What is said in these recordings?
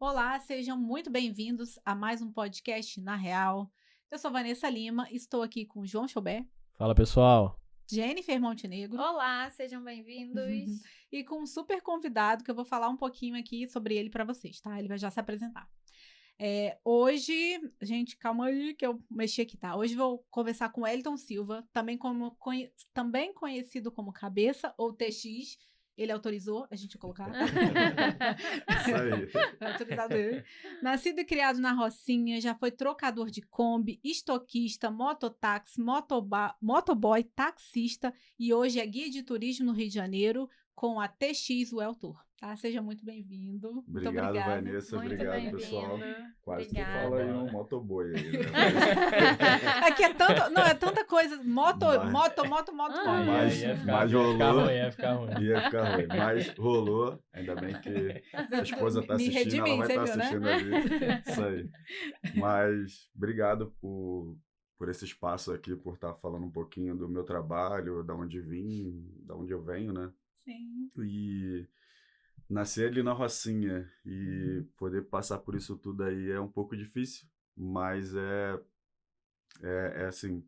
Olá, sejam muito bem-vindos a mais um podcast Na Real. Eu sou Vanessa Lima, estou aqui com João Choubert, Fala, pessoal. Jennifer Montenegro. Olá, sejam bem-vindos. E com um super convidado que eu vou falar um pouquinho aqui sobre ele para vocês, tá? Ele vai já se apresentar. Hoje, gente, calma aí que eu mexi aqui, tá? Hoje vou conversar com Wellington Silva, também conhecido como Cabeça ou TX. Ele autorizou a gente colocar. Isso aí. Autorizado ele. Nascido e criado na Rocinha, já foi trocador de Kombi, estoquista, mototáxi, motoboy, taxista e hoje é guia de turismo no Rio de Janeiro com a TX Well Tour. Tá? Seja muito bem-vindo. Muito Obrigado, obrigada. Vanessa. Muito Obrigado, pessoal. Quase que Obrigada. fala aí um motoboy aí, né? Aqui é tanta coisa. Moto. Mas rolou. Ia ficar ruim. Ia ficar ruim. Mas rolou. Ainda bem que a esposa está Me assistindo, redimi, ela vai você estar viu, assistindo ali. Isso aí. Mas obrigado por esse espaço aqui, por estar falando um pouquinho do meu trabalho, da onde vim, da onde eu venho, né? Sim. E nascer ali na Rocinha e poder passar por isso tudo aí é um pouco difícil, mas é assim,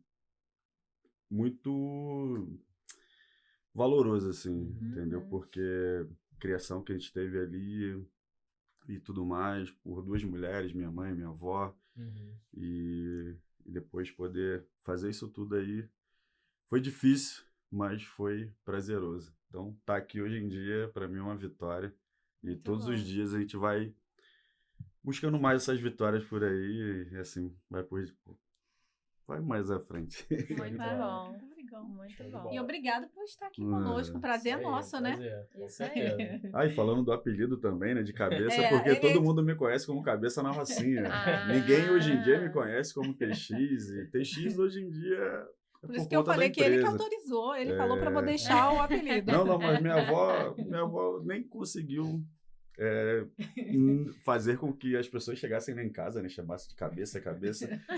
muito valoroso, assim, entendeu? Porque a criação que a gente teve ali e tudo mais, por duas mulheres, minha mãe e minha avó, e depois poder fazer isso tudo aí foi difícil, mas foi prazeroso. Então, tá aqui hoje em dia, para mim, é uma vitória. E Muito todos bom. os dias a gente vai buscando mais essas vitórias por aí e, assim, vai mais à frente. Muito Ah, bom. legal. Muito Show de bom. bola. E obrigado por estar aqui conosco. O prazer é nosso, né? Com Isso aí. certeza. Ah, e falando do apelido também, né, de Cabeça, É, porque ele- todo mundo me conhece como Cabeça na Rocinha. Ah. Ninguém hoje em dia me conhece como TX, e TX hoje em dia é Por por isso que eu conta da falei que ele que empresa. autorizou. Ele falou para eu deixar o apelido. Não, mas minha avó nem conseguiu fazer com que as pessoas chegassem lá em casa, né? Chamassem de cabeça.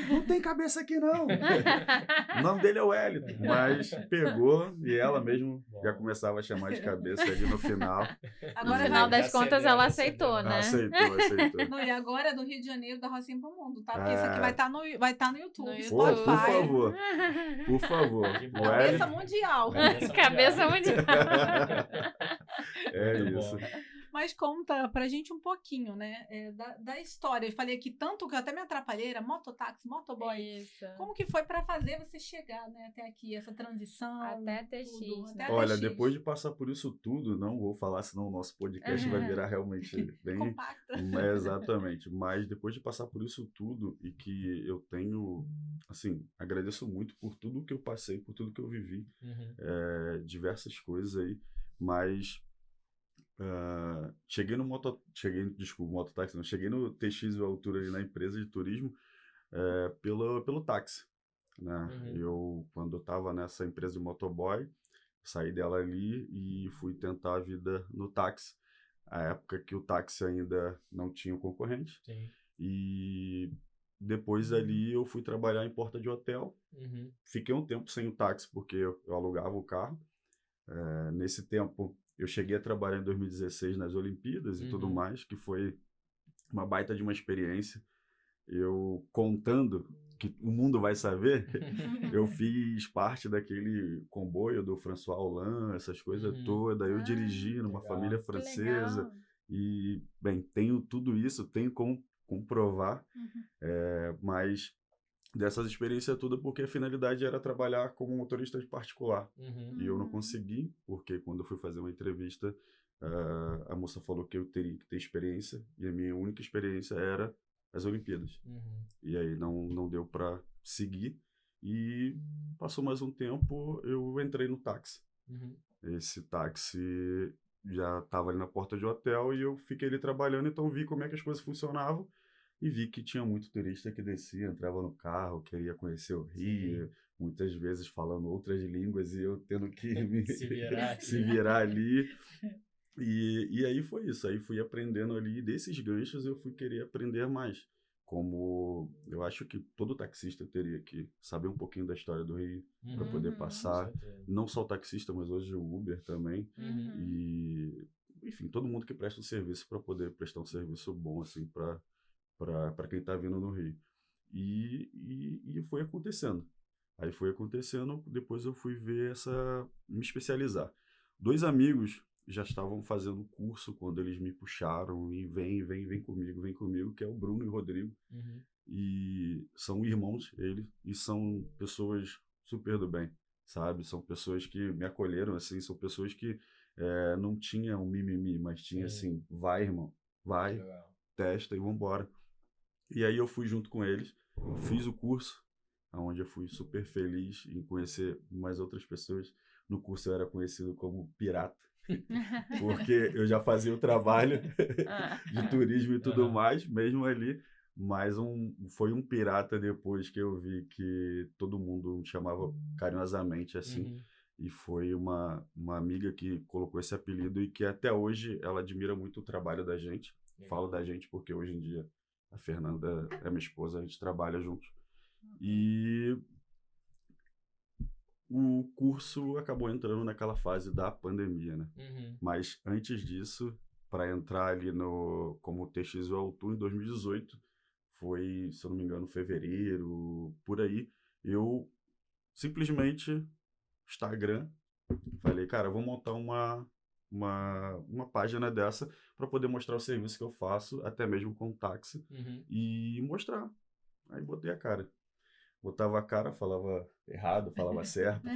Não tem cabeça aqui, não. O nome dele é Wellington. Mas pegou e ela mesmo já começava a chamar de cabeça ali no final. No Agora final vai- das contas, ela aceitou, né? Aceitou. Não, e agora é do Rio de Janeiro, da Rocinha pro mundo, tá? Porque É. isso aqui vai estar no YouTube, No YouTube. Pô, Spotify. por favor. Cabeça O Cabeça Wellington mundial. Cabeça mundial. é Muito isso. bom. Mas conta pra gente um pouquinho, né? Da história. Eu falei aqui tanto que eu até me atrapalhei, era mototáxi, motoboy. Isso. Como que foi pra fazer você chegar, né, até aqui, essa transição? Até TX, tudo, né? até a Olha, TX. depois de passar por isso tudo, não vou falar, senão o nosso podcast vai virar realmente bem... Compacta. Exatamente, mas depois de passar por isso tudo e que eu tenho, assim, agradeço muito por tudo que eu passei, por tudo que eu vivi, diversas coisas aí, mas cheguei no mototáxi, não, cheguei no TX Well Tour ali na empresa de turismo pelo táxi, né? Quando eu estava nessa empresa de motoboy, saí dela ali e fui tentar a vida no táxi. A época que o táxi ainda não tinha um concorrente. Sim. E depois ali eu fui trabalhar em porta de hotel. Fiquei um tempo sem o táxi porque eu alugava o carro. Nesse tempo eu cheguei a trabalhar em 2016 nas Olimpíadas e tudo mais, que foi uma baita de uma experiência. Eu contando que o mundo vai saber, eu fiz parte daquele comboio do François Hollande, essas coisas todas. Eu dirigi numa legal. família Que francesa. legal. E, bem, tenho tudo isso, tenho como comprovar, mas dessas experiências todas porque a finalidade era trabalhar como motorista de particular. E eu não consegui, porque quando eu fui fazer uma entrevista, a moça falou que eu teria que ter experiência, e a minha única experiência era as Olimpíadas. E aí não deu para seguir, e passou mais um tempo, eu entrei no táxi. Esse táxi já estava ali na porta de hotel e eu fiquei ali trabalhando, então vi como é que as coisas funcionavam e vi que tinha muito turista que descia, entrava no carro, queria conhecer o Rio, muitas vezes falando outras línguas e eu tendo que se virar ali. E aí foi isso, aí fui aprendendo ali, desses ganchos eu fui querer aprender mais. Como eu acho que todo taxista teria que saber um pouquinho da história do Rio para poder passar, não só o taxista, mas hoje o Uber também. E enfim, todo mundo que presta um serviço para poder prestar um serviço bom, assim, para quem está vindo no Rio. E foi acontecendo. Aí foi acontecendo, depois eu fui me especializar. 2 amigos já estavam fazendo curso quando eles me puxaram e vem comigo, que é o Bruno e o Rodrigo. E são irmãos, eles, e são pessoas super do bem, sabe? São pessoas que me acolheram, assim, são pessoas que não tinham mimimi, mas tinha assim, vai, irmão, vai, testa e vambora. E aí eu fui junto com eles, fiz o curso, onde eu fui super feliz em conhecer mais outras pessoas. No curso eu era conhecido como pirata, porque eu já fazia o trabalho de turismo e tudo mais, mesmo ali, mas foi um pirata depois que eu vi que todo mundo me chamava carinhosamente assim, e foi uma amiga que colocou esse apelido e que até hoje ela admira muito o trabalho da gente. Falo da gente porque hoje em dia a Fernanda é minha esposa, a gente trabalha juntos. E o curso acabou entrando naquela fase da pandemia, né? Mas antes disso, para entrar ali como TX Altu em 2018, foi, se eu não me engano, fevereiro, por aí, eu simplesmente, Instagram, falei, cara, eu vou montar uma página dessa para poder mostrar o serviço que eu faço, até mesmo com táxi, e mostrar. Aí botei a cara. Botava a cara, falava errado, falava certo,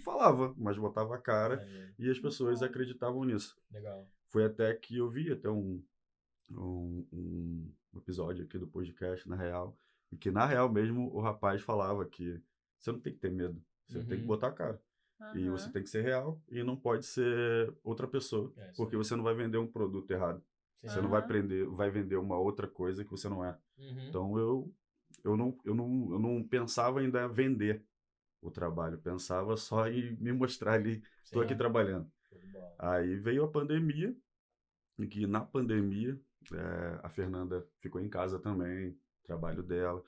falava, mas botava a cara e as pessoas acreditavam nisso. Legal. Foi até que eu vi até um episódio aqui do podcast, na real, e que na real mesmo o rapaz falava que você não tem que ter medo, você tem que botar a cara. E você tem que ser real e não pode ser outra pessoa, porque você não vai vender um produto errado. Você não vai vender uma outra coisa que você não é. Então eu não pensava ainda em vender o trabalho, pensava só em me mostrar ali, estou aqui trabalhando. Aí veio a pandemia, e que na pandemia a Fernanda ficou em casa também, trabalho dela,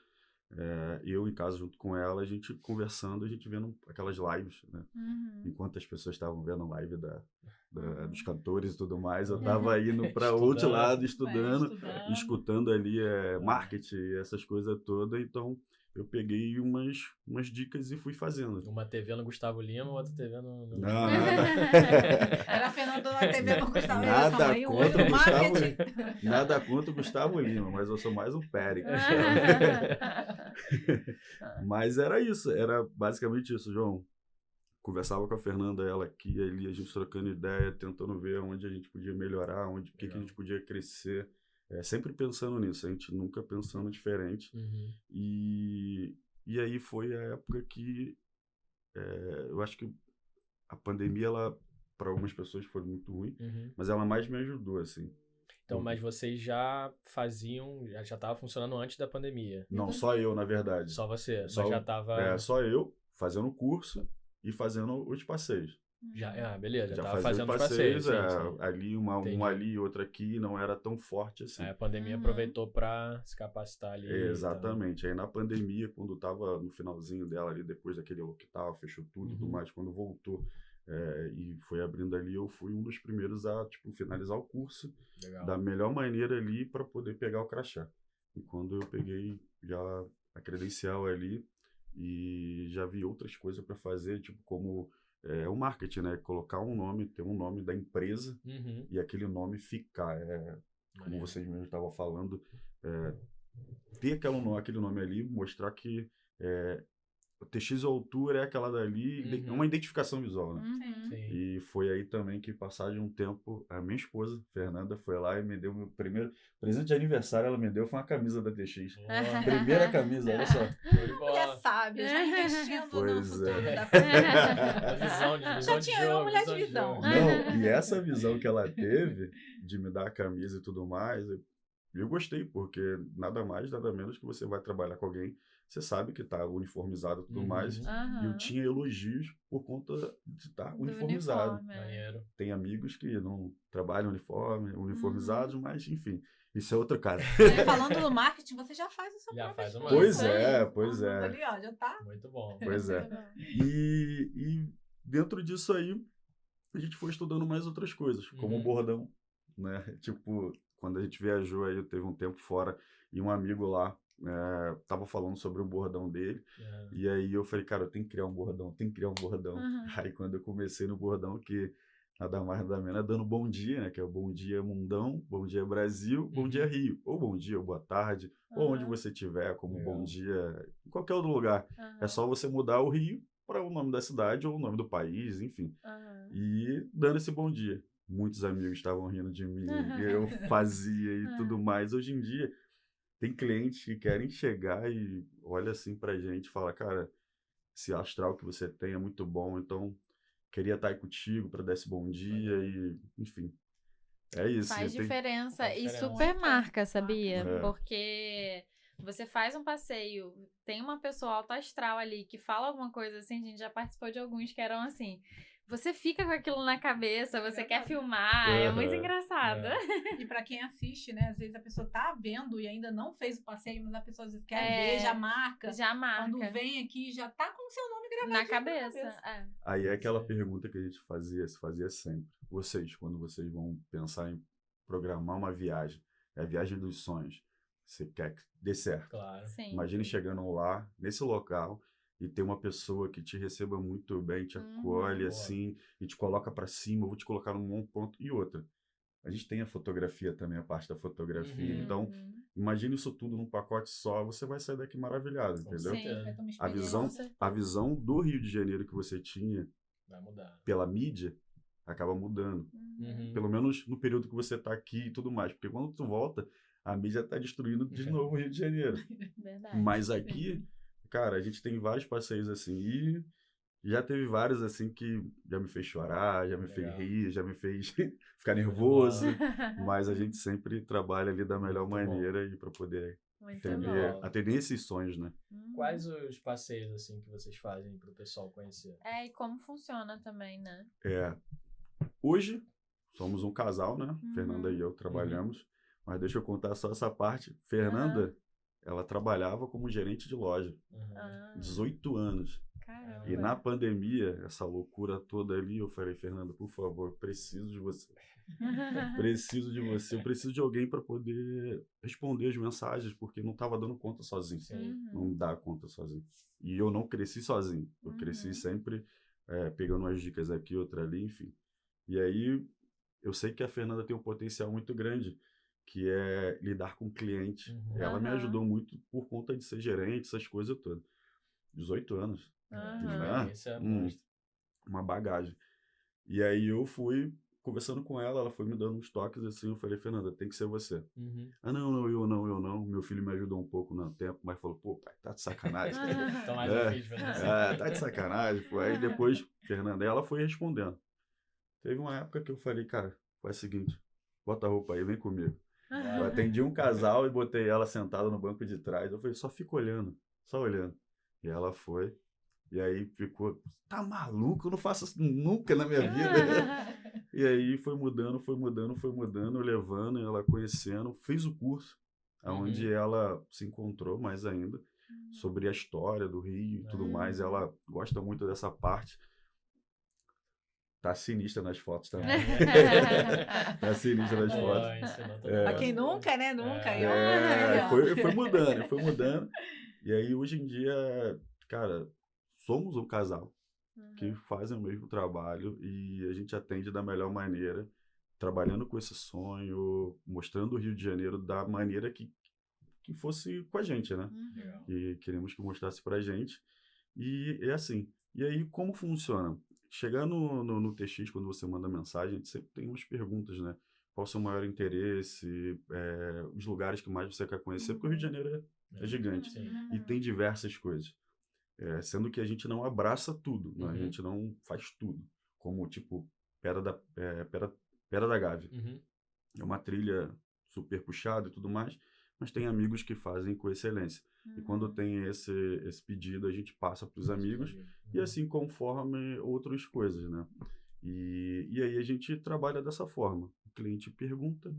eu em casa junto com ela, a gente conversando, a gente vendo aquelas lives, né? Enquanto as pessoas estavam vendo live dos cantores e tudo mais, eu estava indo para outro lado, estudando, escutando ali marketing, essas coisas todas. Então eu peguei umas dicas e fui fazendo. Uma TV no Gustavo Lima, outra TV no... Não, nada. Era a Fernanda na TV no Gustavo Lima. Nada contra o Gustavo Lima, mas eu sou mais um Péricles. Mas era isso, era basicamente isso, João. Conversava com a Fernanda, ela aqui, ali, a gente trocando ideia, tentando ver onde a gente podia melhorar, o que a gente podia crescer. Sempre pensando nisso, a gente nunca pensando diferente. E aí foi a época que eu acho que a pandemia, ela para algumas pessoas foi muito ruim, mas ela mais me ajudou, assim. Então, mas vocês já faziam, já estava funcionando antes da pandemia? Não, só eu, na verdade. Só você? Já estava... só eu, fazendo o curso e fazendo os passeios. Beleza, já estava fazendo fazendo os passeios. Sim. Ali, um ali, outra aqui, não era tão forte assim. A pandemia aproveitou para se capacitar ali. Exatamente. Aí na pandemia, quando estava no finalzinho dela ali, depois daquele lockdown, fechou tudo e tudo mais, quando voltou e foi abrindo ali, eu fui um dos primeiros a finalizar o curso da melhor maneira ali para poder pegar o crachá. E quando eu peguei já a credencial ali e já vi outras coisas para fazer, como o marketing, né? Colocar um nome, ter um nome da empresa e aquele nome ficar. Como vocês mesmos estavam falando, ter aquele nome ali, mostrar que o TX Altura é aquela dali, uma identificação visual, né? E foi aí também que, passado de um tempo, a minha esposa, Fernanda, foi lá e me deu meu primeiro presente de aniversário. Ela me deu, foi uma camisa da TX. Primeira camisa, olha só. Mulher sábia, já investindo no futuro da visão de jogo, mulher de visão. Não, e essa visão que ela teve de me dar a camisa e tudo mais, eu gostei, porque nada mais, nada menos que você vai trabalhar com alguém, você sabe que está uniformizado e tudo mais. E eu tinha elogios por conta de estar uniformizado. Tem amigos que não trabalham uniformizados, mas enfim, isso é outro caso. Falando do marketing, você já faz o seu próprio. Pois é. Ali, ó, já tá. Muito bom. Pois é. E dentro disso aí, a gente foi estudando mais outras coisas, como o bordão, né? Tipo, quando a gente viajou aí, teve um tempo fora, e um amigo lá tava falando sobre o bordão dele, e aí eu falei, cara, eu tenho que criar um bordão, tenho que criar um bordão. Aí quando eu comecei no bordão, que nada mais nada menos é dando bom dia, né? Que é o bom dia mundão, bom dia Brasil, bom dia Rio, ou bom dia, ou boa tarde, ou onde você estiver, como bom dia, em qualquer outro lugar. É só você mudar o Rio para o nome da cidade ou o nome do país, enfim. E dando esse bom dia. Muitos amigos estavam rindo de mim, eu fazia e tudo mais. Hoje em dia, tem clientes que querem chegar e olha assim pra gente e fala, cara, esse astral que você tem é muito bom, então queria estar aí contigo para dar esse bom dia e, enfim, é isso. Faz diferença faz e diferença. super marca, sabia? É. Porque você faz um passeio, tem uma pessoa alta astral ali que fala alguma coisa assim, a gente já participou de alguns que eram assim, você fica com aquilo na cabeça, você quer filmar, é muito engraçado. E pra quem assiste, né, às vezes a pessoa tá vendo e ainda não fez o passeio, mas a pessoa às vezes quer ver, já marca. Já marca. Quando vem aqui, já tá com o seu nome gravado na cabeça. Aí é aquela pergunta que a gente se fazia sempre. Vocês, quando vocês vão pensar em programar uma viagem, é a viagem dos sonhos, você quer que dê certo. Claro. Sim. Imagine chegando lá, nesse local, e ter uma pessoa que te receba muito bem, te acolhe assim, e te coloca pra cima, eu vou te colocar num bom ponto. E outra, a gente tem a fotografia também, a parte da fotografia. Então, imagine isso tudo num pacote só, você vai sair daqui maravilhado, entendeu? Sim. A visão do Rio de Janeiro que você tinha Vai mudar. pela mídia acaba mudando. Pelo menos no período que você tá aqui e tudo mais. Porque quando tu volta, a mídia tá destruindo de novo o Rio de Janeiro. Verdade. Mas aqui, cara, a gente tem vários passeios assim. E já teve vários assim que já me fez chorar, já me fez rir, já me fez ficar nervoso. Mas a gente sempre trabalha ali da melhor maneira e para poder atender esses sonhos, né? Quais os passeios assim que vocês fazem para o pessoal conhecer? E como funciona também, né? Hoje somos um casal, né? Fernanda e eu trabalhamos. Mas deixa eu contar só essa parte. Fernanda, ela trabalhava como gerente de loja. 18 anos. Caramba. E na pandemia, essa loucura toda ali, eu falei, Fernanda, por favor, eu preciso de você. Preciso de você. Eu preciso de alguém para poder responder as mensagens, porque não estava dando conta sozinho. Não dá conta sozinho. E eu não cresci sozinho. Eu cresci sempre pegando umas dicas aqui, outra ali, enfim. E aí, eu sei que a Fernanda tem um potencial muito grande, que é lidar com cliente. Ela me ajudou muito por conta de ser gerente, essas coisas todas. 18 anos. Né? Isso é uma bagagem. E aí eu fui conversando com ela, ela foi me dando uns toques assim, eu falei, Fernanda, tem que ser você. Não, eu não. Meu filho me ajudou um pouco no tempo, mas falou, pô, pai, tá de sacanagem. Então mais difícil pra você. Tá de sacanagem. Pô. Aí depois, Fernanda, ela foi respondendo. Teve uma época que eu falei, cara, faz o seguinte, bota a roupa aí, vem comigo. Eu atendi um casal e botei ela sentada no banco de trás. Eu falei, só fica olhando, só olhando. E ela foi. E aí ficou, tá maluco? Eu não faço isso nunca na minha vida. E aí foi mudando, levando, ela conhecendo. Fez o curso, onde ela se encontrou mais ainda, sobre a história do Rio e tudo mais. Ela gosta muito dessa parte. Tá sinistra nas fotos também. Tá sinistra nas fotos. Pra quem nunca, né? Nunca. Foi mudando. E aí, hoje em dia, cara, somos um casal que fazem o mesmo trabalho e a gente atende da melhor maneira, trabalhando com esse sonho, mostrando o Rio de Janeiro da maneira que fosse com a gente, né? E queremos que mostrasse pra gente. E é assim. E aí, como funciona? Chegar no TX, quando você manda mensagem, a gente sempre tem umas perguntas, né? Qual o seu maior interesse, os lugares que mais você quer conhecer, porque o Rio de Janeiro é gigante. E tem diversas coisas. Sendo que a gente não abraça tudo, né? A gente não faz tudo. Como, tipo, Pedra da Gávea. É uma trilha super puxada e tudo mais, mas tem amigos que fazem com excelência. E quando tem esse pedido, a gente passa para os amigos e assim conforme outras coisas, né? E aí a gente trabalha dessa forma. O cliente pergunta,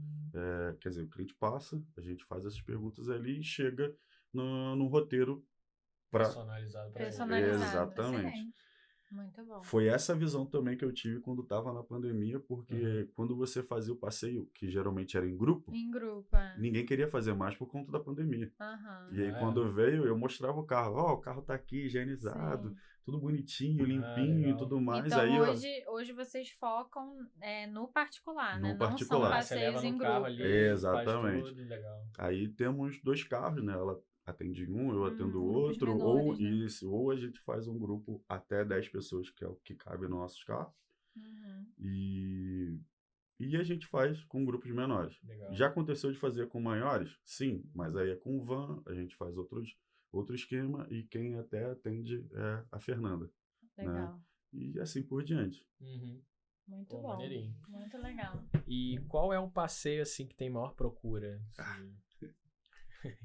quer dizer, o cliente passa, a gente faz essas perguntas ali e chega no roteiro personalizado para ele. Exatamente. Muito bom. Foi essa visão também que eu tive quando estava na pandemia, porque quando você fazia o passeio, que geralmente era em grupo, ninguém queria fazer mais por conta da pandemia. E aí quando veio, eu mostrava o carro, o carro tá aqui, higienizado, Sim. tudo bonitinho, limpinho e tudo mais. Então aí, hoje vocês focam no particular, no né? particular. Não são passeios em grupo. Ali, exatamente. Faz tudo, legal. Aí temos 2 carros, né? Ela atende um, eu atendo o outro, menores, ou a gente faz um grupo até 10 pessoas, que é o que cabe nos nossos carros. E a gente faz com grupos menores. Legal. Já aconteceu de fazer com maiores? Sim, mas aí é com van, a gente faz outro esquema, e quem até atende é a Fernanda. Legal. Né? E assim por diante. Muito bom. Maneirinho. Muito legal. E qual é um passeio, assim, que tem maior procura?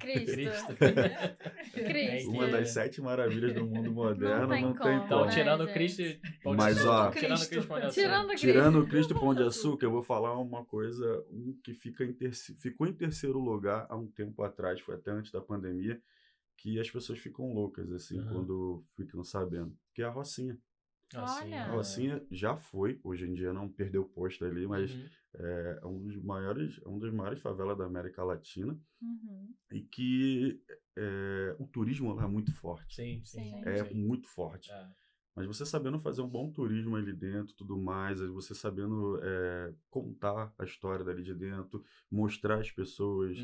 Cristo. Uma das 7 maravilhas do mundo moderno, não tem Então, como. tirando o Cristo e Pão de Mas, Açúcar. ó, Tirando o Cristo e Pão de Açúcar. Tirando o Cristo e Pão de Açúcar, eu vou falar uma coisa, que ficou em terceiro lugar há um tempo atrás, foi até antes da pandemia, que as pessoas ficam loucas, assim, quando ficam sabendo, que é a Rocinha. Olha. A Rocinha já foi, hoje em dia não perdeu o posto ali, mas é uma das maiores favelas da América Latina, e que o turismo lá é muito forte. Sim. Muito forte. Mas você sabendo fazer um bom turismo ali dentro, tudo mais, você sabendo contar a história dali de dentro, mostrar as pessoas,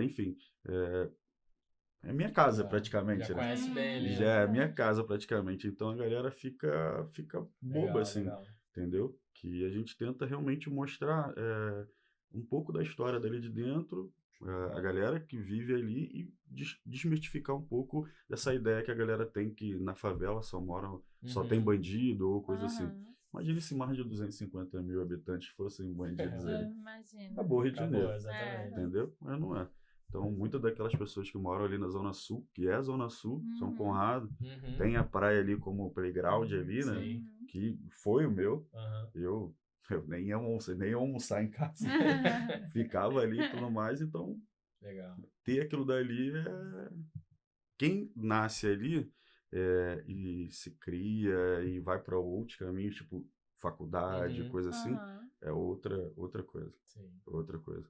enfim, é minha casa praticamente, já né? Conhece bem ali. Já é minha casa praticamente, então a galera fica boba, assim, entendeu? Que a gente tenta realmente mostrar um pouco da história dali de dentro, a galera que vive ali, e desmistificar um pouco dessa ideia que a galera tem que na favela só tem bandido ou coisa assim. Imagina se mais de 250 mil habitantes fossem bandidos ali. Imagina. Acabou o Rio de Janeiro, Exatamente. entendeu? Mas não é. Então, muitas daquelas pessoas que moram ali na Zona Sul, que é a Zona Sul, São Conrado, tem a praia ali como playground ali, né? Que foi o meu. Eu nem ia almoçar em casa. Ficava ali e tudo mais. Então, ter aquilo dali quem nasce ali e se cria e vai para outros caminhos, tipo faculdade, coisa assim, é outra coisa. Outra coisa.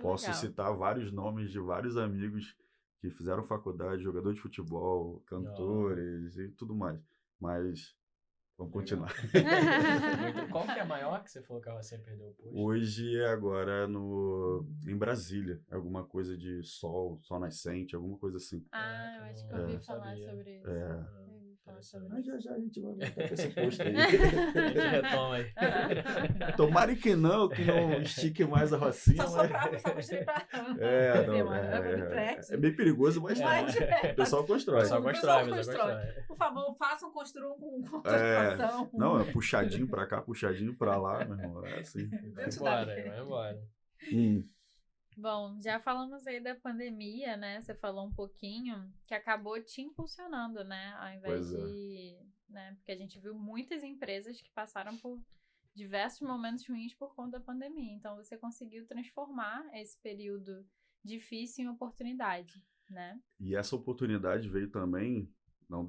Posso citar vários nomes de vários amigos que fizeram faculdade, jogador de futebol, cantores e tudo mais. Mas vamos continuar. Qual que é a maior que você falou que a Rocinha perdeu o posto? Hoje é agora em Brasília. Alguma coisa de sol nascente, alguma coisa assim. Eu acho que eu ouvi falar sobre isso. Mas já a gente vai voltar para esse posto aí. A gente retoma aí. Tomara que não estique mais a Rocinha. Só construir pra... É meio perigoso, mas o pessoal constrói. Por favor, construam com satisfação. Não, é puxadinho pra cá, puxadinho pra lá, meu irmão. É assim. Vai embora. Bom, já falamos aí da pandemia, né? Você falou um pouquinho que acabou te impulsionando, né? Ao invés de... né? Porque a gente viu muitas empresas que passaram por diversos momentos ruins por conta da pandemia. Então, você conseguiu transformar esse período difícil em oportunidade, né? E essa oportunidade veio também, não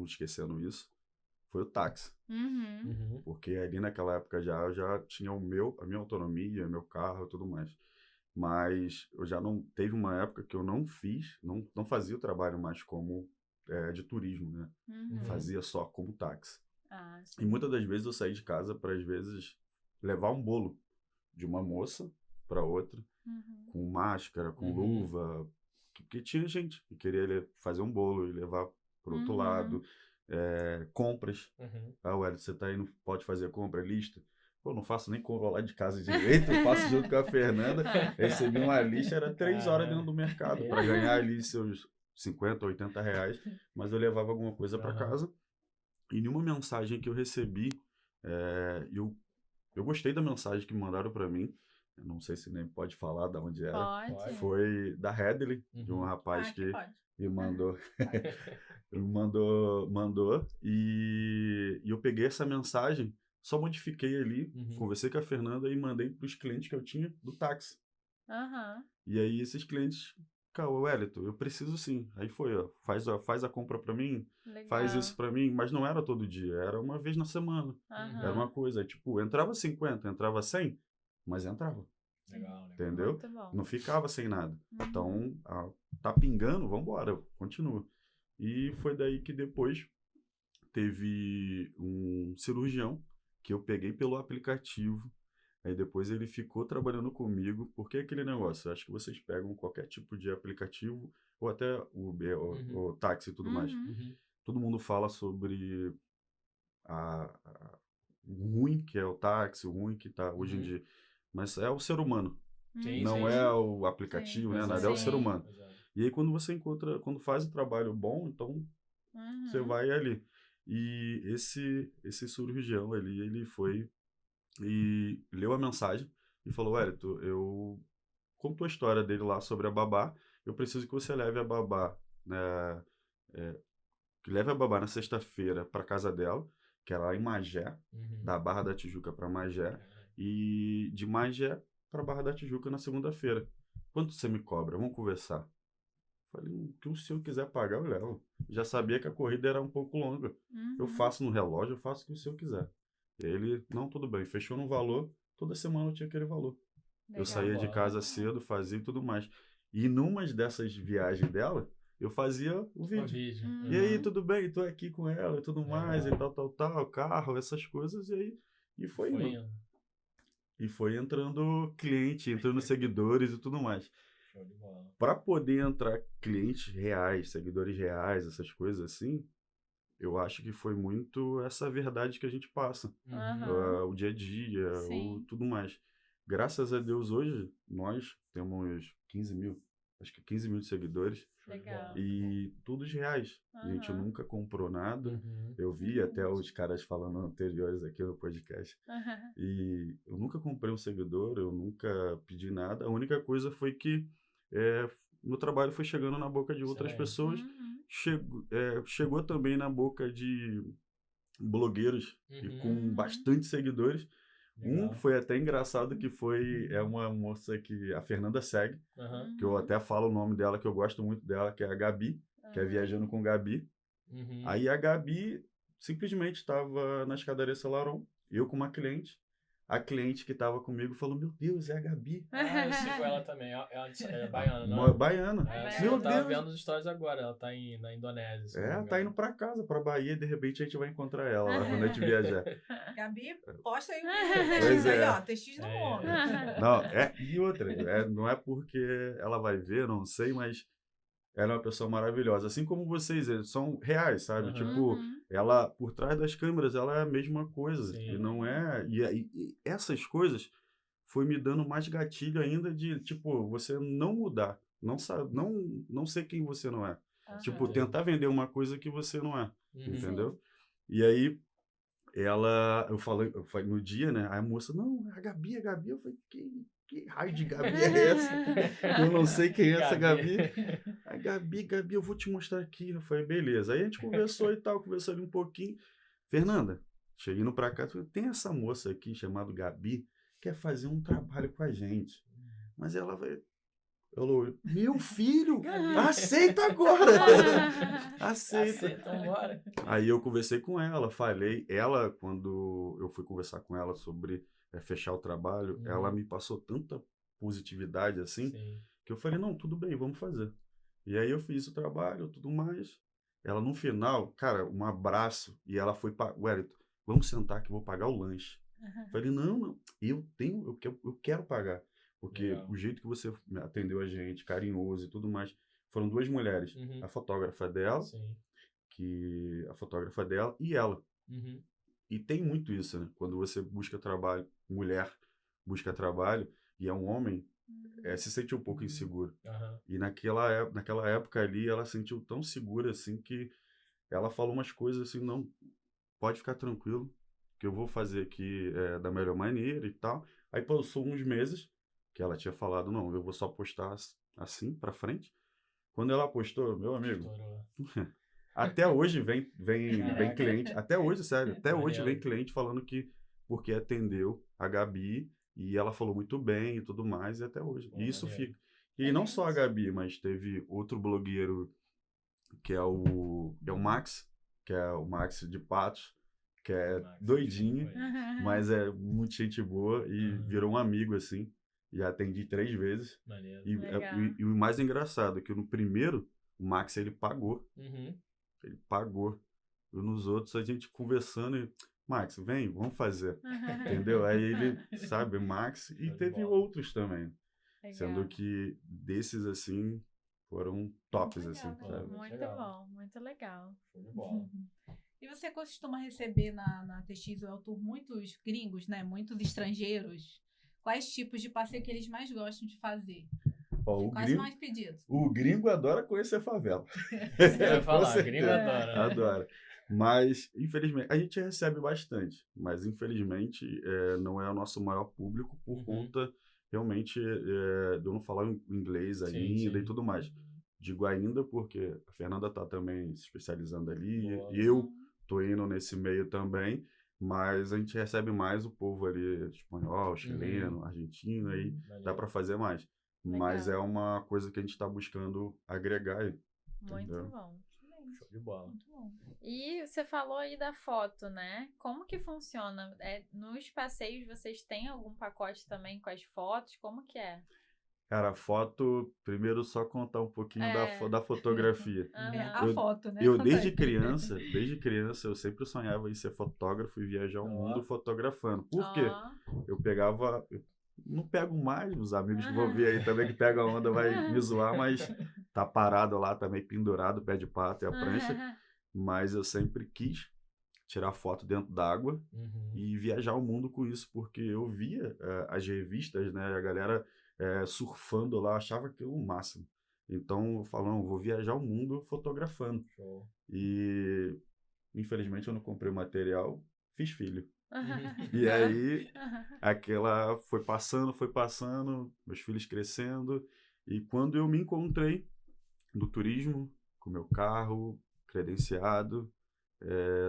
esquecendo isso, foi o táxi. Porque ali naquela época eu já tinha a minha autonomia, meu carro e tudo mais. Mas eu já não... Teve uma época que eu não fazia o trabalho mais como de turismo, né? Fazia só como táxi. E muitas das vezes eu saí de casa para, às vezes, levar um bolo de uma moça para outra, com máscara, com luva, porque tinha gente que queria fazer um bolo e levar para o outro lado. Compras. Hélio, você tá indo, pode fazer compra, lista? Pô, não faço nem compra lá de casa direito, eu faço junto com a Fernanda. Recebi uma lista, era 3 horas dentro do mercado para ganhar ali seus 50, 80 reais, mas eu levava alguma coisa para casa. E nenhuma mensagem que eu recebi, eu gostei da mensagem que mandaram para mim. Eu não sei se nem pode falar de onde era. Pode. Foi da Hedley, de um rapaz que me mandou. mandou e eu peguei essa mensagem, só modifiquei ali, conversei com a Fernanda e mandei para os clientes que eu tinha do táxi. E aí esses clientes Wellington, eu preciso sim. Aí foi, ó, faz a compra pra mim, Legal. faz isso pra mim, mas não era todo dia, era uma vez na semana. Era uma coisa, aí, tipo, entrava 50, entrava 100, mas entrava. Legal. Entendeu? Muito bom. Não ficava sem nada. Então, tá pingando, vambora, continua. E foi daí que depois teve um cirurgião que eu peguei pelo aplicativo. Aí depois ele ficou trabalhando comigo, porque é aquele negócio, eu acho que vocês pegam qualquer tipo de aplicativo, ou até Uber, ou táxi e tudo mais. Todo mundo fala sobre o ruim que é o táxi, o ruim que tá hoje em dia. Mas é o ser humano, não é o aplicativo, né? Nada, é o ser humano. E aí quando você encontra, quando faz o trabalho bom, então você vai ali. E esse cirurgião ali, ele foi e leu a mensagem e falou, Wellington, eu contou a história dele lá sobre a babá, eu preciso que você leve a babá, né, que leve a babá na sexta-feira para casa dela, que era lá em Magé, da Barra da Tijuca para Magé, e de Magé para Barra da Tijuca na segunda-feira. Quanto você me cobra? Vamos conversar. Falei, o que o senhor quiser pagar, eu levo. Já sabia que a corrida era um pouco longa. Eu faço no relógio, eu faço o que o senhor quiser. Ele, não, tudo bem, fechou no valor, toda semana eu tinha aquele valor. Legal. Eu saía de casa cedo, fazia e tudo mais. E numa dessas viagens dela, eu fazia o vídeo. E aí, tudo bem, tô aqui com ela e tudo mais, e tal, carro, essas coisas, e foi indo. E foi entrando cliente, entrando seguidores e tudo mais. Para poder entrar clientes reais, seguidores reais, essas coisas assim, eu acho que foi muito essa verdade que a gente passa. O dia a dia, tudo mais. Graças a Deus, hoje, nós temos 15 mil, acho que 15 mil de seguidores. Legal. E todos reais. A gente nunca comprou nada. Eu vi até os caras falando anteriores aqui no podcast. E eu nunca comprei um seguidor, eu nunca pedi nada. A única coisa foi que meu trabalho foi chegando na boca de outras pessoas. Chegou também na boca de blogueiros e com bastante seguidores. Legal. Foi até engraçado que é uma moça que a Fernanda segue, que eu até falo o nome dela, que eu gosto muito dela, que é a Gabi, que é Viajando com Gabi. Aí a Gabi simplesmente estava na escadaria Celaron, eu com uma cliente. A cliente que estava comigo falou, meu Deus, é a Gabi. Eu sigo ela também, ela é baiana, não é? Baiana. Meu Deus. Eu tava vendo os stories agora, ela tá na Indonésia. Tá indo pra casa, pra Bahia, de repente a gente vai encontrar ela lá quando a gente viajar. Gabi, posta aí pois aí, ó, testes no mundo. Não, e outra, não é porque ela vai ver, não sei, mas ela é uma pessoa maravilhosa. Assim como vocês, eles são reais, sabe? Tipo, ela, por trás das câmeras, ela é a mesma coisa. Sim. E não é... E essas coisas foi me dando mais gatilho ainda de, tipo, você não mudar. Não ser quem você não é. Tipo, tentar vender uma coisa que você não é. Entendeu? E aí, eu falei no dia, né? A moça, não, a Gabi. Eu falei, que raio de Gabi é essa? Eu não sei quem é essa Gabi. A Gabi, eu vou te mostrar aqui. Eu falei, beleza. Aí a gente conversou e tal, conversou ali um pouquinho. Fernanda, cheguei indo pra cá, tem essa moça aqui chamada Gabi, que quer fazer um trabalho com a gente. Mas ela vai... Falou, meu filho, aceita agora! Aceita agora. Aí eu conversei com ela, falei. Ela, quando eu fui conversar com ela sobre fechar o trabalho, ela me passou tanta positividade assim, que eu falei, não, tudo bem, vamos fazer. E aí eu fiz o trabalho, tudo mais. Ela no final, cara, um abraço, e ela foi para Wellington, vamos sentar que eu vou pagar o lanche. Falei, não, eu quero pagar. Porque o jeito que você atendeu a gente, carinhoso e tudo mais, foram duas mulheres. A fotógrafa dela, e ela. E tem muito isso, né? Quando você busca trabalho, mulher busca trabalho, e é um homem, se sente um pouco inseguro. E naquela época ali, ela se sentiu tão segura, assim, que ela falou umas coisas assim, não, pode ficar tranquilo, que eu vou fazer aqui da melhor maneira e tal. Aí passou uns meses, que ela tinha falado, não, eu vou só postar assim pra frente. Quando ela postou, meu amigo, até hoje vem cliente, até hoje, sério, até hoje vem cliente falando que porque atendeu a Gabi e ela falou muito bem e tudo mais, e até hoje. E isso fica. E não só a Gabi, mas teve outro blogueiro que é o Max, que é o Max de Patos, que é doidinho, mas é muito gente boa e virou um amigo, assim. Já atendi 3 vezes. E o mais engraçado é que no primeiro, o Max, ele pagou. Ele pagou. E nos outros, a gente conversando e... Max, vem, vamos fazer. Entendeu? Aí ele, sabe, Max. E teve outros também. Legal. Sendo que desses, assim, foram tops, assim, sabe? Muito bom, muito legal. E você costuma receber na TX World Tour muitos gringos, né? Muitos estrangeiros. Quais tipos de passeio que eles mais gostam de fazer? Quais mais pedidos? O gringo adora conhecer favela. Você vai falar, o gringo adora. Né? Adora. Mas, infelizmente, a gente recebe bastante. Mas, infelizmente, não é o nosso maior público por conta, realmente, de eu não falar inglês ainda e tudo mais. Digo ainda porque a Fernanda tá também se especializando ali. E eu tô indo nesse meio também. Mas a gente recebe mais o povo ali, espanhol, chileno, argentino, aí dá para fazer mais. Legal. Mas é uma coisa que a gente está buscando agregar aí. Muito bom. Show de bola. Muito bom. E você falou aí da foto, né? Como que funciona? Nos passeios vocês têm algum pacote também com as fotos? Como que é? Cara, foto, primeiro só contar um pouquinho da fotografia. A foto, né? Eu desde criança, eu sempre sonhava em ser fotógrafo e viajar o mundo fotografando. Por quê? Eu não pego mais, os amigos que vão ver aí também que pegam a onda vai me zoar, mas tá parado lá também, pendurado, o pé de pato e a prancha. Mas eu sempre quis tirar foto dentro d'água e viajar o mundo com isso, porque eu via as revistas, né, a galera surfando lá, achava aquilo o máximo. Então eu falo, não, vou viajar o mundo fotografando. Show. E infelizmente eu não comprei material, fiz filho. E aí aquela foi passando, meus filhos crescendo, e quando eu me encontrei no turismo, com meu carro credenciado,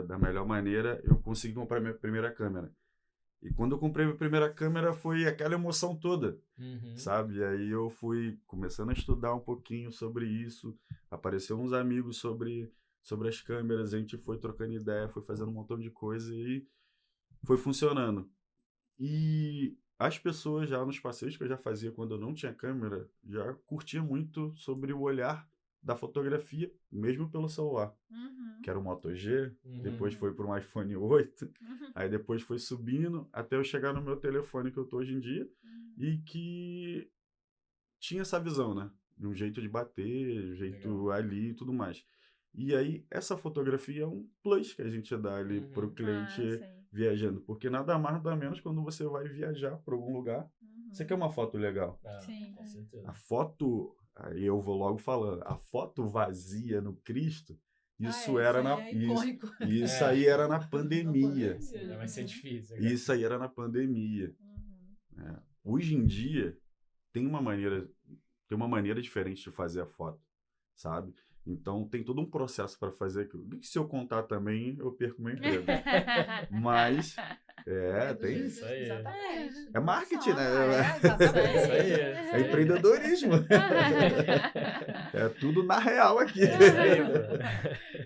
da melhor maneira, eu consegui comprar minha primeira câmera. E quando eu comprei minha primeira câmera, foi aquela emoção toda, sabe? E aí eu fui começando a estudar um pouquinho sobre isso, apareceram uns amigos sobre as câmeras, a gente foi trocando ideia, foi fazendo um montão de coisa e foi funcionando. E as pessoas já nos passeios que eu já fazia quando eu não tinha câmera, já curtiam muito sobre o olhar da fotografia, mesmo pelo celular. Que era o Moto G, depois foi para um iPhone 8, aí depois foi subindo até eu chegar no meu telefone que eu tô hoje em dia, e que tinha essa visão, né? De um jeito de bater, um jeito ali e tudo mais. E aí, essa fotografia é um plus que a gente dá ali pro cliente viajando, porque nada mais, nada menos quando você vai viajar para algum lugar, você quer uma foto legal. Sim. Com certeza. A foto, aí eu vou logo falando, a foto vazia no Cristo, isso aí era na pandemia. Vai ser difícil. Isso aí era na pandemia. Hoje em dia, tem uma maneira diferente de fazer a foto, sabe? Então, tem todo um processo para fazer aquilo. E se eu contar também, eu perco meu emprego. Mas, tem isso. É marketing, né? É empreendedorismo. É tudo na real aqui.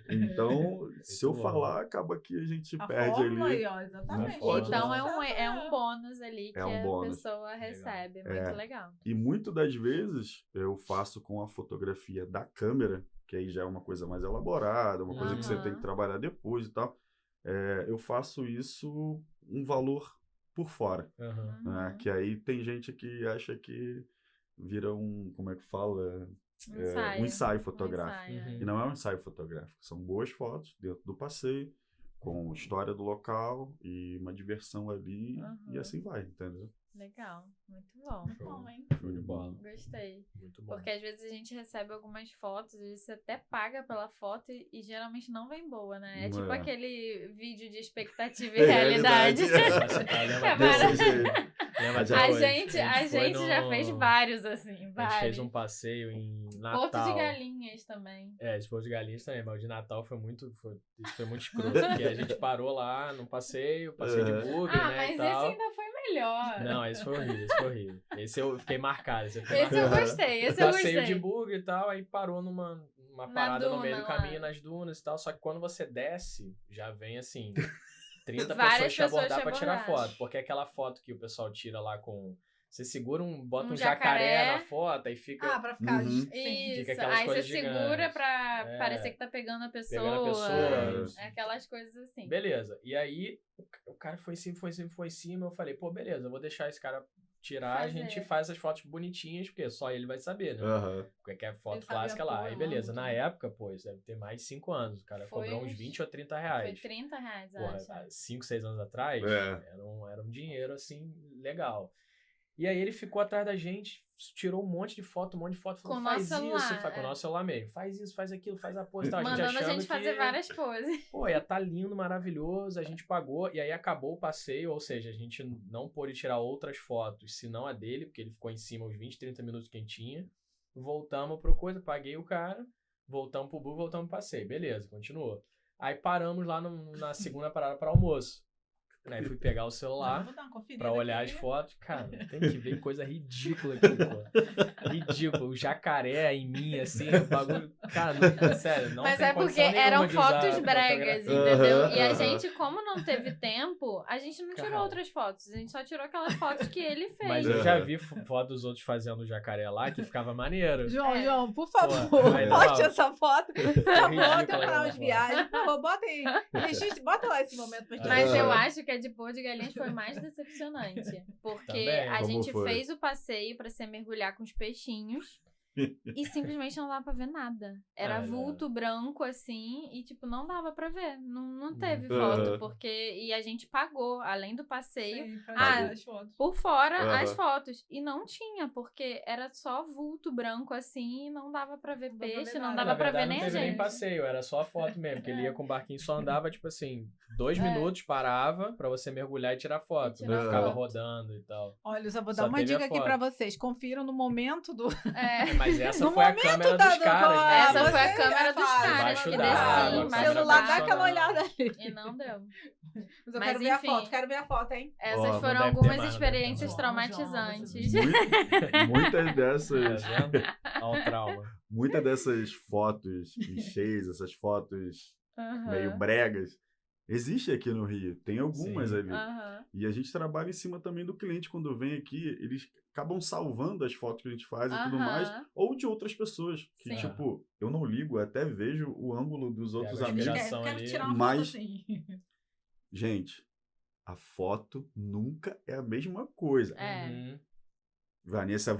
Então, se eu falar, acaba que a gente perde ali. Exatamente. Então, é um bônus ali que a pessoa recebe. Muito legal. E muitas das vezes, eu faço com a fotografia da câmera, que aí já é uma coisa mais elaborada, uma coisa que você tem que trabalhar depois e tal. Eu faço isso um valor por fora. Né? Que aí tem gente que acha que vira como é que fala? Um ensaio fotográfico. E não é um ensaio fotográfico. São boas fotos dentro do passeio, com história do local e uma diversão ali, e assim vai, entendeu? Legal, muito bom. Muito bom, hein? Show de bola. Gostei. Muito bom. Porque às vezes a gente recebe algumas fotos e você até paga pela foto e geralmente não vem boa, né? É tipo aquele vídeo de expectativa e realidade. Lembra até A hoje. gente foi já fez vários, assim, A gente vários. fez um passeio em Natal. Porto de Galinhas também. De Porto de Galinhas também, mas o de Natal foi muito escroto, porque a gente parou lá no passeio de bugre, né, mas e tal. esse ainda foi melhor. Não, esse foi horrível. Esse eu fiquei marcado. Esse eu gostei, esse eu gostei. Passeio de bugre e tal, aí parou numa parada no meio do caminho, lá. nas dunas e tal, só que quando você desce, já vem assim, 30 Várias pessoas te abordar pessoas pra te tirar abordar. foto, porque aquela foto que o pessoal tira lá com... Você segura bota um jacaré jacaré na foto, aí fica... pra ficar... Isso, Fica aquelas aí você coisas segura gigantes. pra parecer que tá pegando a pessoa. Aquelas coisas assim. Beleza, e aí o cara foi em cima, eu falei, pô, beleza, eu vou deixar esse cara tirar, a gente faz as fotos bonitinhas, porque só ele vai saber, né? Porque é foto clássica lá. Aí beleza, na época, pô, isso deve ter mais de 5 anos, o cara cobrou uns 20 ou 30 reais. Foi 30 reais, porra, 5, 6 anos atrás, era um dinheiro, assim, legal. E aí ele ficou atrás da gente, tirou um monte de foto, falou, faz isso, com o nosso celular mesmo, faz isso, faz aquilo, faz a pose, tá? Mandando a gente fazer várias poses. Pô, ia tá lindo, maravilhoso, a gente pagou, e aí acabou o passeio, ou seja, a gente não pôde tirar outras fotos, senão a dele, porque ele ficou em cima uns 20, 30 minutos que a gente tinha. Voltamos pro coisa, paguei o cara, voltamos pro bug, voltamos pro passeio, beleza, continuou. Aí paramos lá na segunda parada para almoço. Aí fui pegar o celular pra olhar as fotos. Cara, tem que ver coisa ridícula aqui, pô. Ridículo. O jacaré em mim, assim, o bagulho... Cara, não, sério, não Mas tem porque eram fotos bregas, entendeu? E a gente, como não teve tempo, a gente não tirou outras fotos. A gente só tirou aquelas fotos que ele fez. Mas eu já vi foto dos outros fazendo o jacaré lá, que ficava maneiro. João, por favor, bote essa foto. Bota o canal de viagem. Por favor, bota aí. Bota lá esse momento pra gente. Mas eu acho que de Porto de Galinhas foi mais decepcionante. Porque também. a gente fez o passeio pra se mergulhar com os peixinhos e simplesmente não dava pra ver nada. Era vulto branco, assim, e tipo, não dava pra ver. Não teve foto, porque... E a gente pagou, além do passeio, as fotos. por fora as fotos. E não tinha, porque era só vulto branco, assim, e não dava pra ver peixe, não dava pra ver nem a gente. Não teve nem passeio, era só a foto mesmo, que ele ia com o barquinho, só andava, tipo assim, 2 minutos, parava pra você mergulhar e tirar foto. Não ficava rodando e tal. Olha, eu só vou dar uma dica aqui pra vocês. Confiram no momento do... Mas essa foi a câmera dos caras, né? Essa foi a câmera dos caras. Que desci, o celular dá aquela olhada ali. E não deu. Mas eu quero ver a foto, hein? Essas foram algumas experiências traumatizantes. Muitas dessas... Olha o trauma. Muitas dessas fotos clichês, essas fotos meio bregas, existe aqui no Rio. Tem algumas ali. E a gente trabalha em cima também do cliente. Quando vem aqui, eles acabam salvando as fotos que a gente faz e tudo mais, ou de outras pessoas. Que, tipo, eu não ligo, até vejo o ângulo dos outros amigos. Quero tirar uma mas, foto assim. Gente, a foto nunca é a mesma coisa. Vanessa,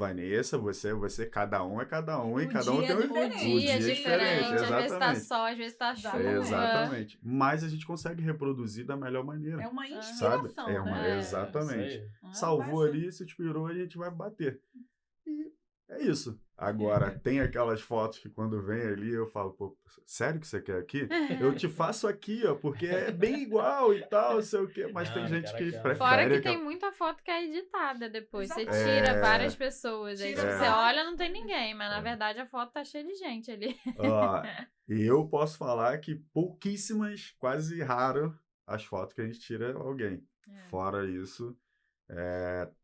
você, cada um é cada um, e cada um tem um dia diferente. Exatamente. Às vezes tá sol, às vezes tá chuva. Exatamente. Mas a gente consegue reproduzir da melhor maneira. É uma inspiração, sabe? Exatamente. Salvou ali, se inspirou, a gente vai bater. E é isso. Agora, tem aquelas fotos que quando vem ali, eu falo, pô, sério que você quer aqui? Eu te faço aqui, ó, porque é bem igual e tal, não sei o quê. Mas tem gente que prefere... Fora que tem muita foto que é editada depois. Você tira várias pessoas. Aí você olha, não tem ninguém. Mas, na verdade, a foto tá cheia de gente ali. Ó, e eu posso falar que pouquíssimas, quase raro, as fotos que a gente tira alguém. Fora isso...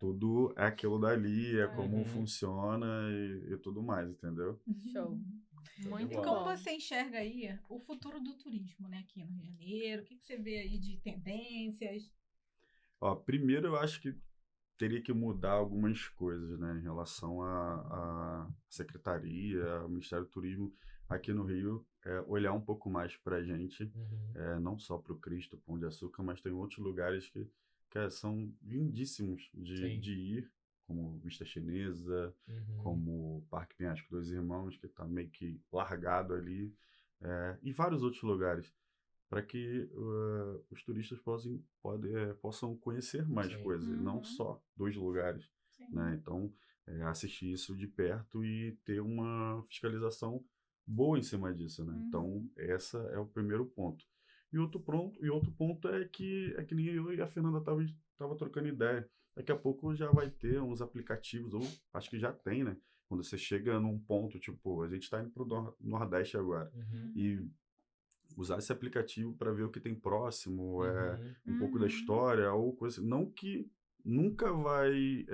tudo é aquilo dali, como funciona e tudo mais, entendeu? Show. Muito E como você enxerga aí o futuro do turismo, né, aqui no Rio de Janeiro? O que você vê aí de tendências? Ó, primeiro eu acho que teria que mudar algumas coisas, né, em relação à secretaria, ao Ministério do Turismo aqui no Rio, olhar um pouco mais pra gente, não só pro Cristo, Pão de Açúcar, mas tem outros lugares que são lindíssimos de ir, como Vista Chinesa, como o Parque Penhasco dos Irmãos, que está meio que largado ali, e vários outros lugares, para que os turistas possam conhecer mais coisas, não só 2 lugares. Né? Então, assistir isso de perto e ter uma fiscalização boa em cima disso. Né? Então, esse é o primeiro ponto. E outro ponto é que nem eu e a Fernanda tava trocando ideia. daqui a pouco já vai ter uns aplicativos, ou acho que já tem, né? Quando você chega num ponto, tipo, a gente está indo para o Nordeste agora, e usar esse aplicativo para ver o que tem próximo, um pouco da história, ou coisa, não que nunca vai,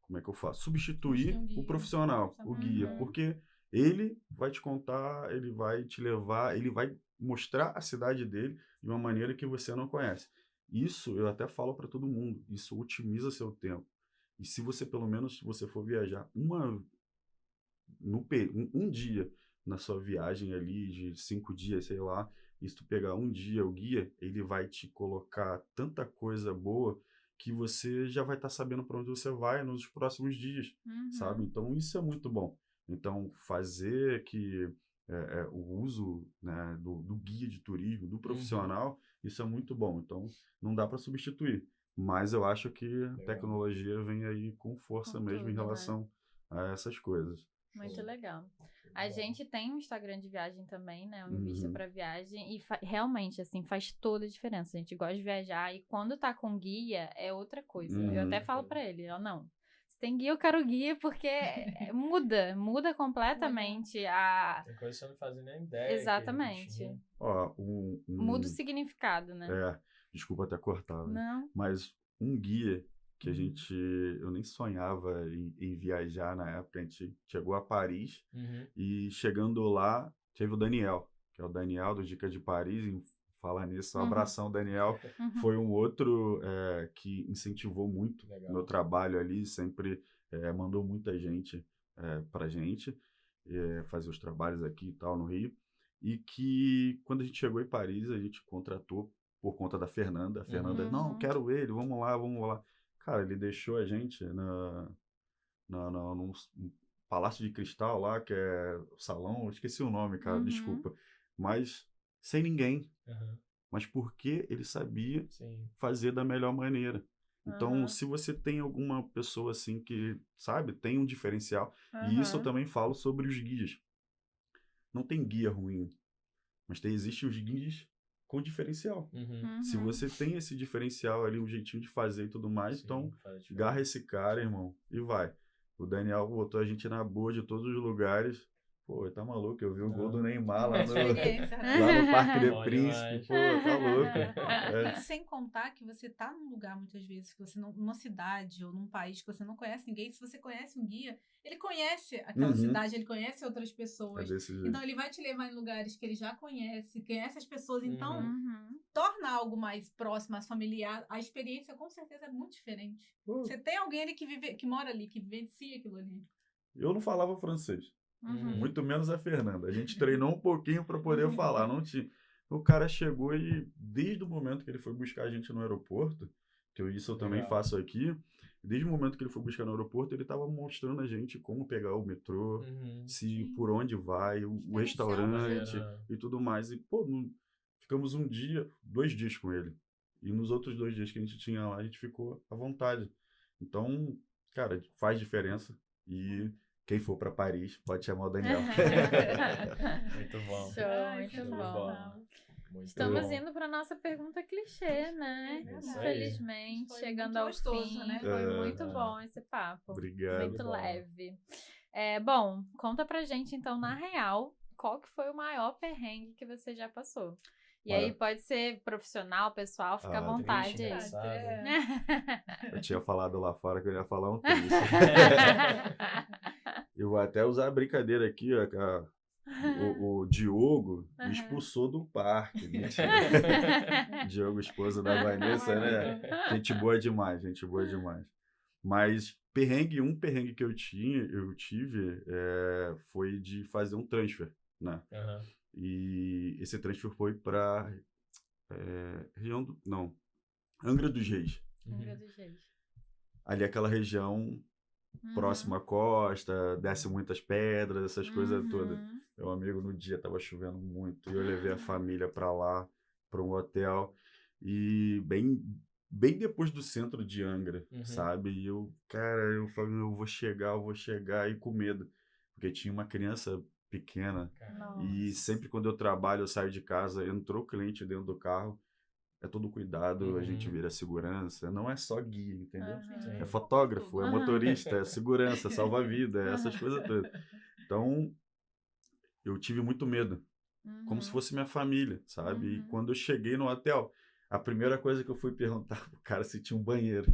como é que eu faço? Substituir o profissional, o guia, porque ele vai te contar, ele vai te levar, ele vai mostrar a cidade dele de uma maneira que você não conhece. Isso eu até falo para todo mundo, isso otimiza seu tempo. E se você, pelo menos, se você for viajar um dia na sua viagem ali de 5 dias, sei lá, e se tu pegar um dia o guia, ele vai te colocar tanta coisa boa que você já vai estar sabendo para onde você vai nos próximos dias, sabe? Então, isso é muito bom. Então, fazer que o uso, né, do guia de turismo, do profissional, isso é muito bom. Então, não dá para substituir. Mas eu acho que a tecnologia vem aí com força mesmo tudo, em relação a essas coisas. Muito legal. A gente tem um Instagram de viagem também, né? Um Invista para Viagem. E realmente, assim, faz toda a diferença. A gente gosta de viajar. E quando tá com guia, é outra coisa. Eu até falo para ele, não. Se tem guia, eu quero guia, porque muda completamente a... Tem coisa que você não faz nem ideia. Exatamente. Ó, muda o significado, né? Desculpa até cortar, né? Não. Mas um guia que eu nem sonhava em viajar na época, a gente chegou a Paris e chegando lá, teve o Daniel, que é o Daniel do Dica de Paris, e falar nisso, um abração, Daniel, foi um outro que incentivou muito o meu trabalho ali, sempre mandou muita gente pra gente fazer os trabalhos aqui e tal no Rio, e que quando a gente chegou em Paris, a gente contratou por conta da Fernanda, não, quero ele, vamos lá. Cara, ele deixou a gente num Palácio de Cristal lá, que é o salão, eu esqueci o nome, cara, desculpa. Mas sem ninguém. Mas porque ele sabia fazer da melhor maneira. Então, se você tem alguma pessoa assim que, sabe, tem um diferencial. E isso eu também falo sobre os guias. Não tem guia ruim, mas existem os guias com diferencial. Se você tem esse diferencial ali, um jeitinho de fazer e tudo mais, então agarra esse cara, irmão, e vai. O Daniel botou a gente na boa de todos os lugares. Pô, tá maluco, eu vi o gol do Neymar lá no Parque do Príncipe. Pô, tá louco. E sem contar que você tá num lugar, muitas vezes, que você não, numa cidade ou num país que você não conhece ninguém. Se você conhece um guia, ele conhece aquela cidade, ele conhece outras pessoas. Então, ele vai te levar em lugares que ele já conhece as pessoas. Então, torna algo mais próximo, mais familiar. A experiência, com certeza, é muito diferente. Você tem alguém ali que mora ali, que vivencia aquilo ali. Eu não falava francês. Muito menos a Fernanda. A gente treinou um pouquinho para poder falar. Não tinha. O cara chegou e, desde o momento que ele foi buscar a gente no aeroporto, isso eu também faço aqui, desde o momento que ele foi buscar no aeroporto, ele estava mostrando a gente como pegar o metrô, por onde vai, o restaurante e tudo mais. E, pô, ficamos 2 dias com ele. E nos outros 2 dias que a gente tinha lá, a gente ficou à vontade. Então, cara, faz diferença. E quem for para Paris pode chamar o Daniel. Muito bom. Muito bom. Estamos indo para nossa pergunta clichê, né? Infelizmente, chegando ao fim. Né? Foi muito bom esse papo. Obrigado. Muito leve. Bom, conta pra gente, então, na real, qual que foi o maior perrengue que você já passou? E aí pode ser profissional, pessoal, fica à vontade aí. Eu tinha falado lá fora que eu ia falar um triste. Eu vou até usar a brincadeira aqui, ó, o Diogo me expulsou do parque. Diogo, esposa da Vanessa, né? Gente boa demais. Mas um perrengue que eu tive foi de fazer um transfer, né? E esse transfer foi para Angra dos Reis. Ali aquela região próxima à costa, desce muitas pedras, essas coisas todas. Meu amigo, no dia tava chovendo muito e eu levei a família para lá, para um hotel, e bem depois do centro de Angra, sabe? E eu falei, eu vou chegar, e com medo, porque tinha uma criança pequena. Nossa. E sempre quando eu trabalho, eu saio de casa, entrou cliente dentro do carro, é todo cuidado, a gente Uhum. vira segurança, não é só guia, entendeu? Aham. É fotógrafo, é motorista, é segurança, salva-vida, é essas coisas todas. Então, eu tive muito medo, como se fosse minha família, sabe? E Uhum. quando eu cheguei no hotel, a primeira coisa que eu fui perguntar pro cara se tinha um banheiro.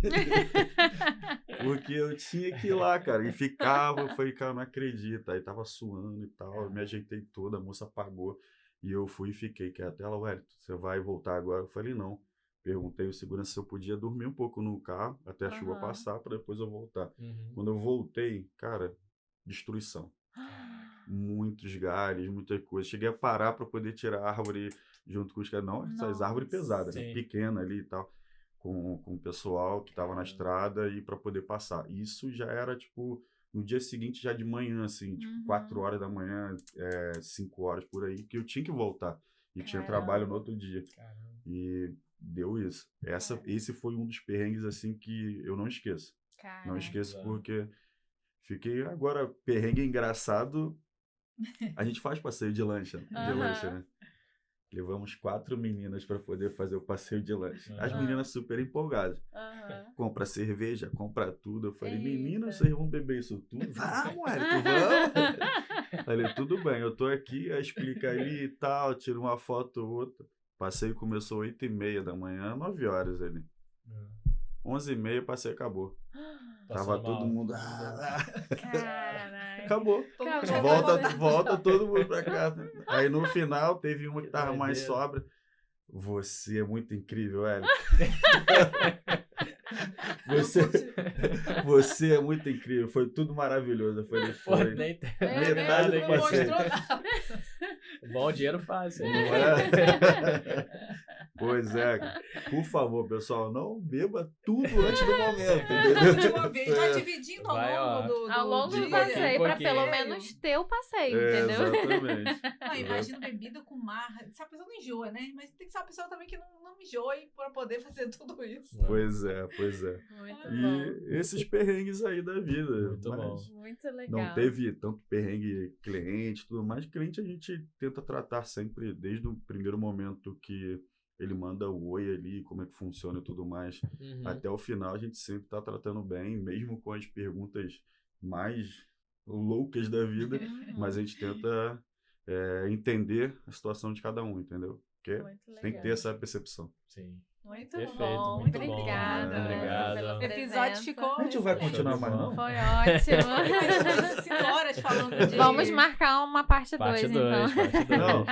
Porque eu tinha que ir lá, cara. E ficava, eu falei, cara, não acredito. Aí tava suando e tal, eu me ajeitei toda, a moça pagou. E eu fui e fiquei quieto. Ela, Wellington, você vai voltar agora? Eu falei, não. Perguntei ao segurança se eu podia dormir um pouco no carro até a chuva Aham. passar para depois eu voltar. Uhum. Quando eu voltei, cara, destruição. Muitos galhos, muita coisa. Cheguei a parar para poder tirar a árvore junto com os caras. Não, essas árvores pesadas, né? Sim. Pequena ali e tal. Com o pessoal que estava na estrada e para poder passar. Isso já era, tipo, no dia seguinte, já de manhã, assim, tipo, Uhum. 4 horas da manhã, 5 horas por aí, que eu tinha que voltar. E tinha Caramba. trabalho no outro dia. Caramba. E deu isso. Esse foi um dos perrengues, assim, que eu não esqueço. Não Caraca. esqueço Exato. porque fiquei agora, perrengue engraçado. A gente faz passeio de lancha, Aham. né? Levamos 4 meninas para poder fazer o passeio de lancha. As Aham. meninas super empolgadas. Aham. Compra cerveja, compra tudo. Eu falei, Eita. meninas, vocês vão beber isso tudo? Vamos, Wellington, vamos! Falei, tudo bem, eu tô aqui, explica ali e tal, tiro uma foto ou outra. O passeio começou 8h30 da manhã, 9 horas ali. 11h30, o passeio acabou. Passou Tava todo mal. mundo... Caraca. Acabou. Todo Acabou. mundo já acabou, né? Volta todo mundo pra casa. Aí no final teve uma que tava mais doideira. sobra. Você é muito incrível, Hélio. Você é muito incrível. Foi tudo maravilhoso. Eu falei, Pô, foi. nem tem Metade do nada Não aqui. mostrou. Bom dinheiro fácil. Não é? Pois é. Por favor, pessoal, não beba tudo antes do momento. Entendeu? De uma vez, vai É. dividindo ao Vai, ó. longo do Ao longo do dia. passeio, pra pouquinho. pelo menos ter o passeio, É, entendeu? exatamente. Não, imagina bebida com mar. Se a pessoa não enjoa, né? Mas tem que ser uma pessoa também que não enjoe pra poder fazer tudo isso. Pois é, pois é. Muito bom. E esses perrengues aí da vida. Muito mas bom. Muito legal. Não teve tanto perrengue cliente, tudo mais. Cliente a gente tenta tratar sempre desde o primeiro momento que ele manda o oi ali, como é que funciona e tudo mais. Uhum. Até o final a gente sempre tá tratando bem, mesmo com as perguntas mais loucas da vida, Uhum. mas a gente tenta entender a situação de cada um, entendeu? Porque Muito legal. tem que ter essa percepção. Sim. Muito Perfeito, bom. muito Obrigada. bom. Obrigado. Pela O episódio presença. ficou. A gente vai continuar mais não? Foi ótimo. Imagina 5 horas falando de. Vamos marcar uma parte 2, Parte então. 2, parte 2. Não,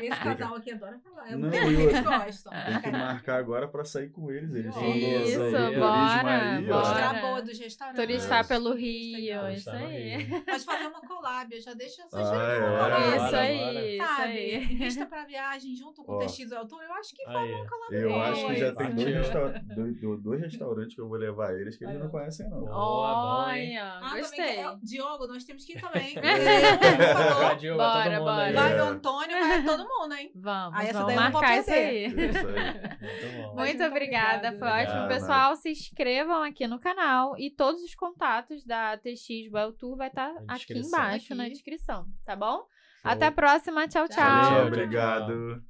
Esse casal aqui adora falar. É um Não, tema que eu- eles gostam. tem que marcar agora para sair com eles. Eles são Isso, do turismo bora, aí, ó. Mostrar bora. a boa dos restaurantes. Turistar É. pelo Rio, Turistar isso no aí. Rio. Pode fazer uma collab, já deixa Ah, sugerindo é. uma Bora, collab. Isso bora, aí, bora. isso Sabe? aí. Invista pra viagem junto com o Ó. TX Altura. Eu acho que foi Aí. uma collab. Eu boa. acho que já tem Partiu. dois restaurantes que eu vou levar eles que eles Aí, não ó. conhecem, não. Boa, bom, hein? Olha, Ah, também gostei. Diogo, nós temos que ir também. Vai, Diogo, vai Bora, todo mundo bora. aí. Vai É. o Antônio, vai todo mundo, hein? Vamos, Ah, essa vamos daí eu não vou marcar isso perder. aí. Isso aí. Muito bom. Mas Muito muito obrigada, obrigada. foi ótimo. Obrigado. Pessoal, se inscrevam aqui no canal e todos os contatos da TX Well Tour vai estar Na aqui descrição. embaixo Aqui. na descrição, tá bom? Show. Até a próxima, tchau, tchau. Tchau. Valeu, Tchau. obrigado.